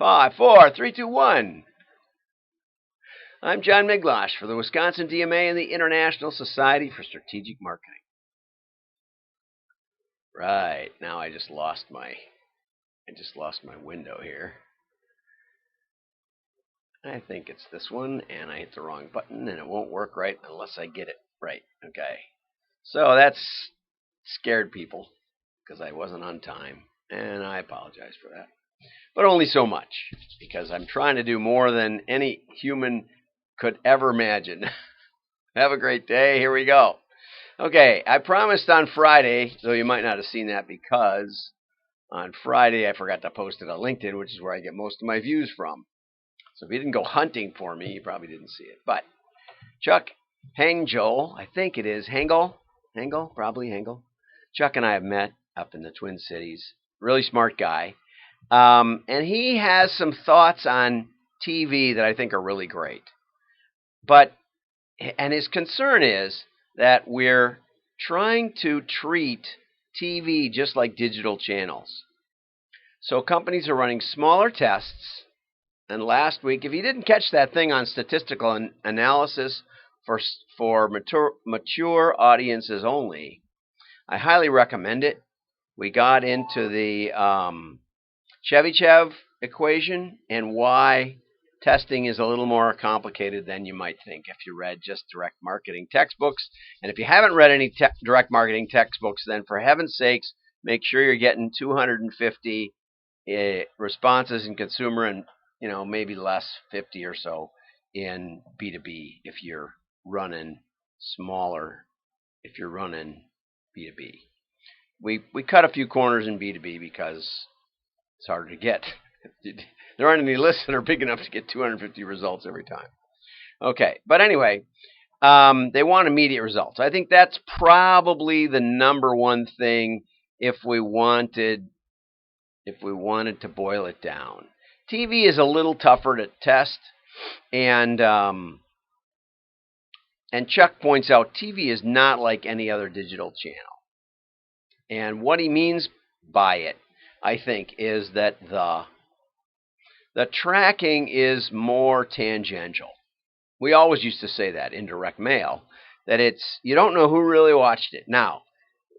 5, 4, 3, 2, 1. I'm John Miglosh for the Wisconsin DMA and the International Society for Strategic Marketing. Right, now I just lost my window here. I think it's this one, and I hit the wrong button, and it won't work right unless I get it right. Okay, so that's scared people because I wasn't on time, and I apologize for that. But only so much, because I'm trying to do more than any human could ever imagine. Have a great day. Here we go. Okay, I promised on Friday, though you might not have seen that because on Friday I forgot to post it on LinkedIn, which is where I get most of my views from. So if you didn't go hunting for me, you probably didn't see it. But Chuck Hangel, I think it is probably Hangel. Chuck and I have met up in the Twin Cities. Really smart guy. And he has some thoughts on TV that I think are really great. And his concern is that we're trying to treat TV just like digital channels. So companies are running smaller tests. And last week, if you didn't catch that thing on statistical analysis for mature audiences only, I highly recommend it. We got into the Chebyshev equation and why testing is a little more complicated than you might think if you read just direct marketing textbooks. And if you haven't read any direct marketing textbooks, then for heaven's sakes, make sure you're getting 250 responses in consumer and maybe less, 50 or so in B2B if you're running smaller, if you're running B2B. We cut a few corners in B2B because it's harder to get. There aren't any lists that are big enough to get 250 results every time. Okay, but anyway, they want immediate results. I think that's probably the number one thing if we wanted to boil it down. TV is a little tougher to test, and Chuck points out TV is not like any other digital channel. And what he means by it, I think, is that the tracking is more tangential. We always used to say that in direct mail, that you don't know who really watched it. Now,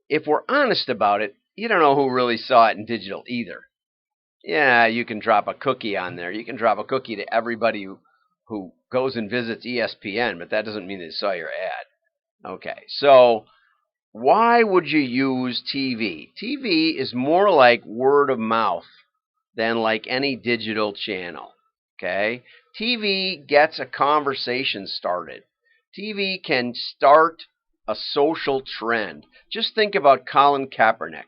if we're honest about it, you don't know who really saw it in digital either. Yeah, you can drop a cookie on there. You can drop a cookie to everybody who goes and visits ESPN, but that doesn't mean they saw your ad. Okay, so why would you use TV? TV is more like word of mouth than like any digital channel. Okay? TV gets a conversation started. TV can start a social trend. Just think about Colin Kaepernick.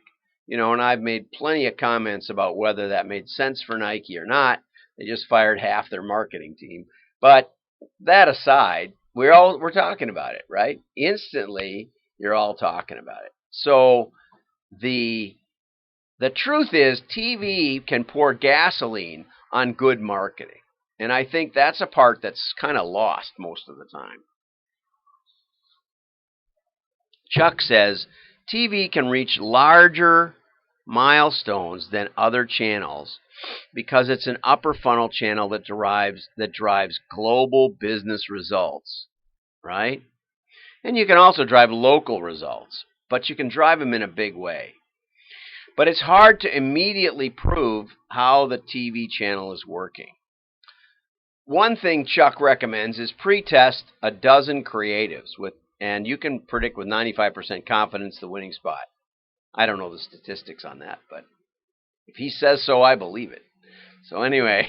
And I've made plenty of comments about whether that made sense for Nike or not. They just fired half their marketing team. But that aside, we're talking about it, right? Instantly, you're all talking about it. So the truth is TV can pour gasoline on good marketing. And I think that's a part that's kind of lost most of the time. Chuck says TV can reach larger milestones than other channels because it's an upper funnel channel that drives global business results, right? And you can also drive local results, but you can drive them in a big way. But it's hard to immediately prove how the TV channel is working. One thing Chuck recommends is pre-test a dozen creatives and you can predict with 95% confidence the winning spot. I don't know the statistics on that, but if he says so, I believe it. So anyway,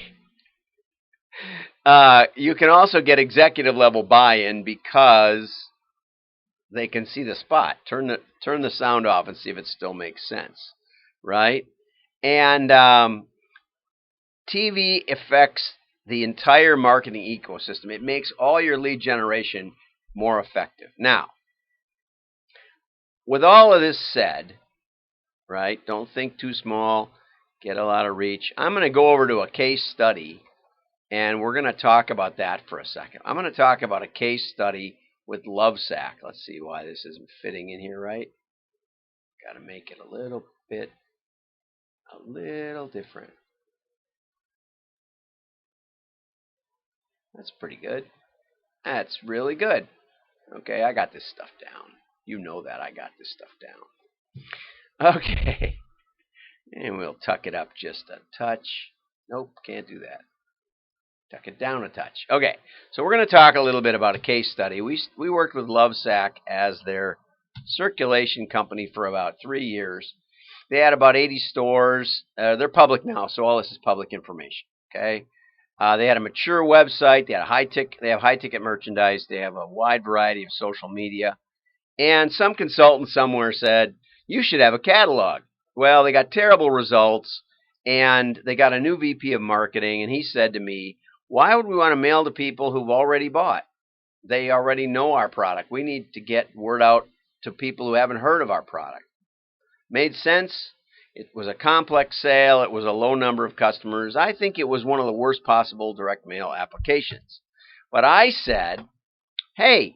you can also get executive level buy-in because they can see the spot. Turn the sound off and see if it still makes sense, right? And TV affects the entire marketing ecosystem. It makes all your lead generation more effective. Now, with all of this said, right, don't think too small, get a lot of reach. I'm going to go over to a case study, and we're going to talk about that for a second. I'm going to talk about a case study with Lovesac. Let's see why this isn't fitting in here right. Got to make it a little different. That's pretty good. That's really good. Okay, I got this stuff down. You know that I got this stuff down. Okay, and we'll tuck it up just a touch. Nope, can't do that. Tuck it down a touch. Okay, so we're going to talk a little bit about a case study. We worked with Lovesac as their circulation company for about 3 years. They had about 80 stores. They're public now, so all this is public information. Okay, they had a mature website. They had They have high ticket merchandise. They have a wide variety of social media. And some consultant somewhere said you should have a catalog. Well, they got terrible results, and they got a new VP of marketing, and he said to me, "Why would we want to mail to people who've already bought? They already know our product. We need to get word out to people who haven't heard of our product." Made sense. It was a complex sale. It was a low number of customers. I think it was one of the worst possible direct mail applications. But I said, hey,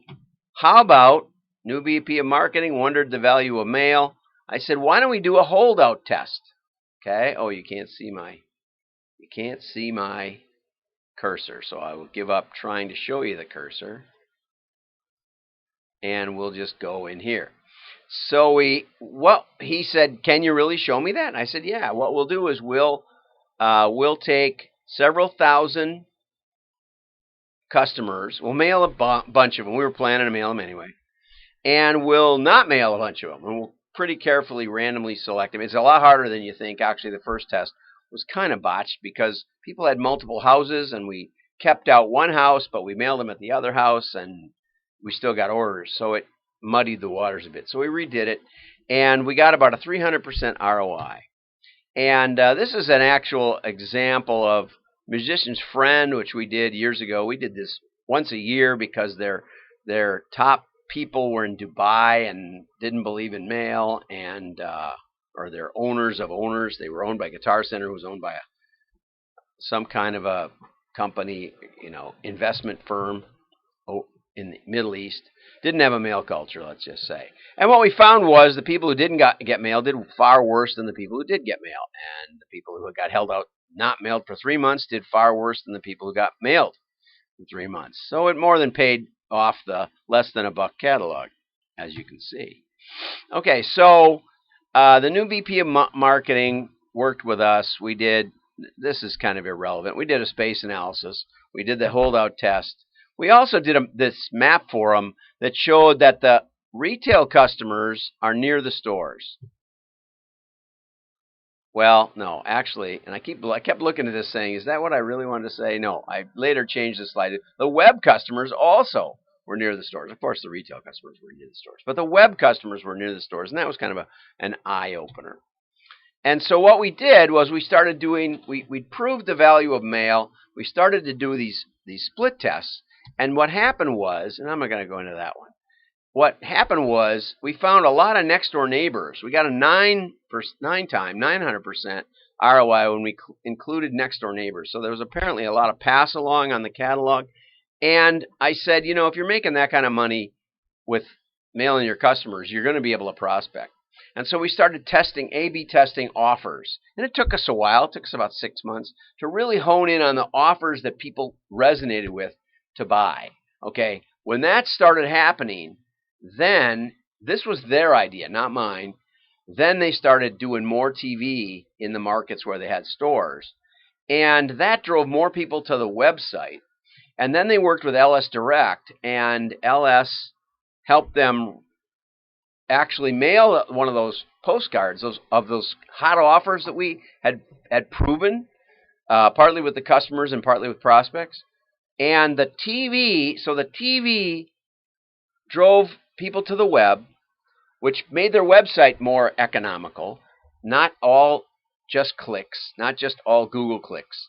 how about new VP of marketing wondered the value of mail. I said, why don't we do a holdout test? Okay. Oh, you can't see my cursor, so I will give up trying to show you the cursor. And we'll just go in here. So he said, can you really show me that? And I said, yeah. What we'll do is we'll take several thousand customers. We'll mail a bunch of them. We were planning to mail them anyway. And we'll not mail a bunch of them. And we'll pretty carefully randomly select them. It's a lot harder than you think. Actually, the first test was kind of botched because people had multiple houses, and we kept out one house, but we mailed them at the other house, and we still got orders. So it muddied the waters a bit. So we redid it, and we got about a 300% ROI. And this is an actual example of Musician's Friend, which we did years ago. We did this once a year because their top people were in Dubai and didn't believe in mail, and or they're owners of owners. They were owned by Guitar Center, who was owned by some kind of a company, investment firm in the Middle East. Didn't have a mail culture, let's just say. And what we found was the people who didn't get mail did far worse than the people who did get mail. And the people who got held out not mailed for 3 months did far worse than the people who got mailed in 3 months. So it more than paid off the less than a buck catalog, as you can see. Okay, so the new VP of marketing worked with us. This is kind of irrelevant. We did a space analysis. We did the holdout test. We also did this map for them that showed that the retail customers are near the stores. Well, no, actually, and I kept looking at this saying, is that what I really wanted to say? No, I later changed the slide. The web customers also were near the stores. Of course, the retail customers were near the stores, but the web customers were near the stores, and that was kind of an eye-opener. And so what we did was we started doing, we proved the value of mail. We started to do these split tests. And what happened was, and I'm not going to go into that one. What happened was we found a lot of next door neighbors. We got a 900% ROI when we included next door neighbors. So there was apparently a lot of pass along on the catalog. And I said, if you're making that kind of money with mailing your customers, you're going to be able to prospect. And so we started A/B testing offers. And it took us a while. It took us about 6 months to really hone in on the offers that people resonated with to buy. Okay, when that started happening, then this was their idea, not mine. Then they started doing more TV in the markets where they had stores. And that drove more people to the website. And then they worked with LS Direct, and LS helped them actually mail one of those postcards of those hot offers that we had proven, partly with the customers and partly with prospects. And the TV drove people to the web, which made their website more economical. Not all just clicks, not just all Google clicks.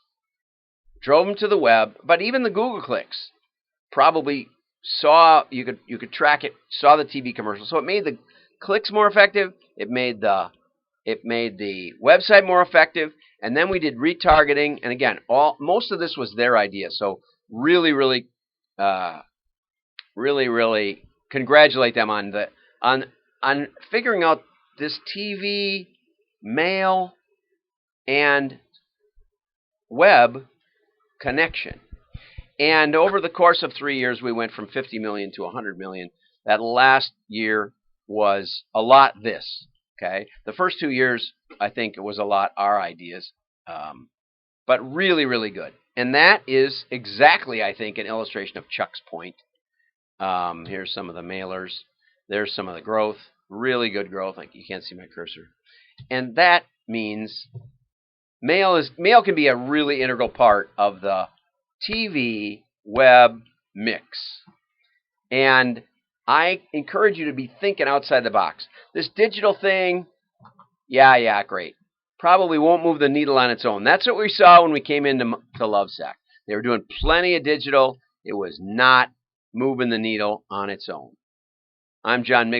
Drove them to the web, but even the Google clicks probably you could track it, saw the TV commercial. So it made the clicks more effective. It made the website more effective. And then we did retargeting. And again, most of this was their idea. So really congratulate them on figuring out this TV, mail, and web connection. And over the course of 3 years, we went from 50 million to 100 million. That last year was a lot this. Okay. The first 2 years, I think it was a lot our ideas, but really, really good. And that is exactly, I think, an illustration of Chuck's point. Here's some of the mailers. There's some of the growth. Really good growth. Like, you can't see my cursor. And that means mail can be a really integral part of the TV web mix. And I encourage you to be thinking outside the box. This digital thing, yeah, great. Probably won't move the needle on its own. That's what we saw when we came into Lovesac. They were doing plenty of digital. It was not moving the needle on its own. I'm John Mix.